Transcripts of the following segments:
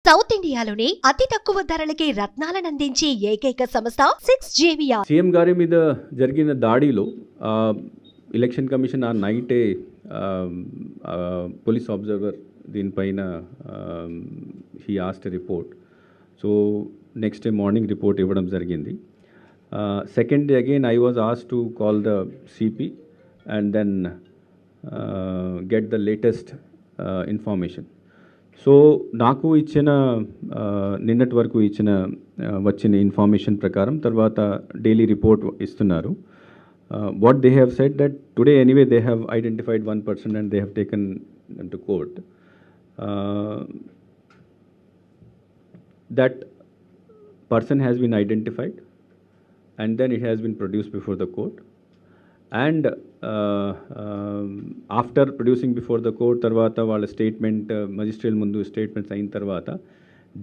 South ఇండియాలోనే అతి తక్కువ ధరలకి రత్నాలను అందించే ఏకైక సంస్థ 6JVR. సీఎం గారి మీద జరిగిన దాడిలో ఎలక్షన్ కమిషన్ ఆ నైటే పోలీస్ అబ్జర్వర్ దీనిపైన he asked report. So next day morning report ఇవ్వడం జరిగింది. Second day again I was asked to call the CP and then get the latest information. So నాకు ఇచ్చిన నిన్నటి వరకు వచ్చిన ఇన్ఫర్మేషన్ ప్రకారం తర్వాత డైలీ రిపోర్ట్ ఇస్తున్నారు. What they have said that today anyway they have identified 1 person and they have taken them to court. That person has been identified and then it has been produced before the court. And after producing before the court tarvata వాళ్ళ statement magistrate ముందు statements అయిన తర్వాత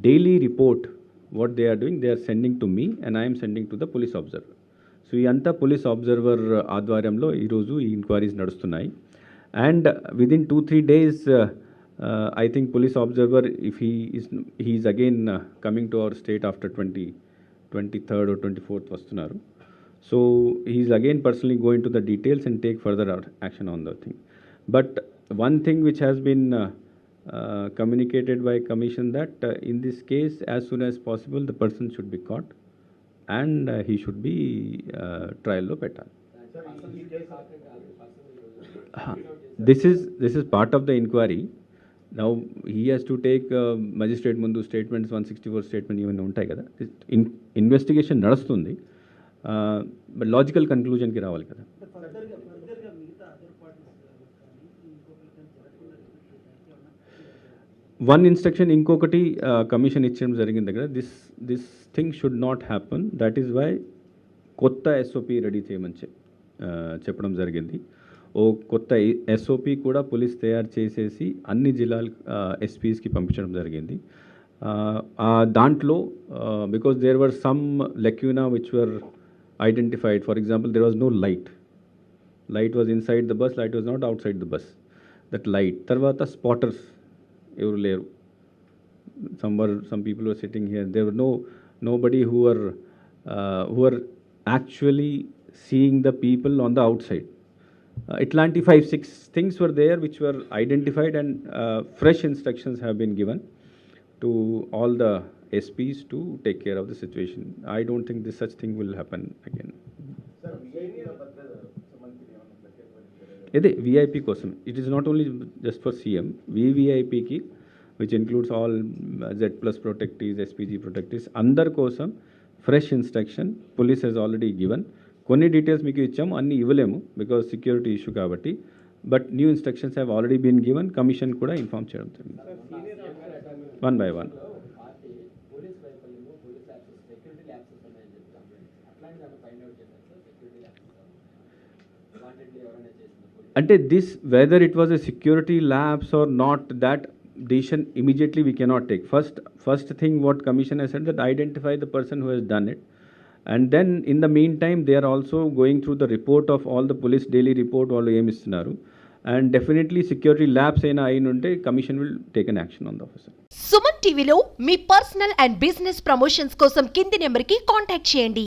daily report what they are doing they are sending to me and I'm sending to the police observer. So ఈ అంతా police observer ఆధ్వర్యంలో ఈరోజు ఈ enquiries నడుస్తున్నాయి. And within 2-3 days I think police observer if he is again coming to our state after 23rd or 24th వస్తున్నారు. So he is again personally going to the details and take further action on the thing. But one thing which has been communicated by commission that in this case as soon as possible the person should be caught and he should be trial lo petali. This is part of the inquiry. Now he has to take magistrate mundu statements 164 statement even untayi kada. Investigation nadastundi. But logical కన్క్లూజన్కి రావాలి కదా. One instruction ఇంకొకటి commission ఇచ్చడం జరిగింది కదా. This thing should not happen. That is why కొత్త SOP ready చేయమని చెప్పడం జరిగింది. ఓ కొత్త ఎస్ఓపి కూడా పోలీస్ తయారు చేసేసి అన్ని జిల్లాల ఎస్పీస్కి పంపించడం జరిగింది. దాంట్లో because there were some lacuna which were identified. For example, there was no light was inside the bus, light was not outside the bus. That light tarvata spotters evaru leru. Some people were sitting here, there were nobody who were actually seeing the people on the outside. Itlanti 5-6 things were there which were identified and fresh instructions have been given to all the SPs to take care of the situation. I don't think this such thing will happen again. Sir, Ede VIP kosam. It is not only just for CM. VVIP ki, which includes all Z+ protectees, SPG protectees. Andar kosam fresh instruction police has already given. Konni details meeku ichcham, anni ivalemu because security issue kabatti. But new instructions have already been given. Commission kuda inform cheyadam jarigindi. One by one. అంటే this weather it was a security labs are not, that decision immediately we cannot take. First thing what commission has said that identify the person who has done it, and then in the meantime they are also going through the report of all the police daily report వాళ్ళు ఏమి ఇస్తున్నారు, and definitely security labs అయినా అయినుంటే commission will take an action on the officer. Suman టీవీలో మీ personal and business promotions కోసం కింది నెంబర్కి contact చేయండి.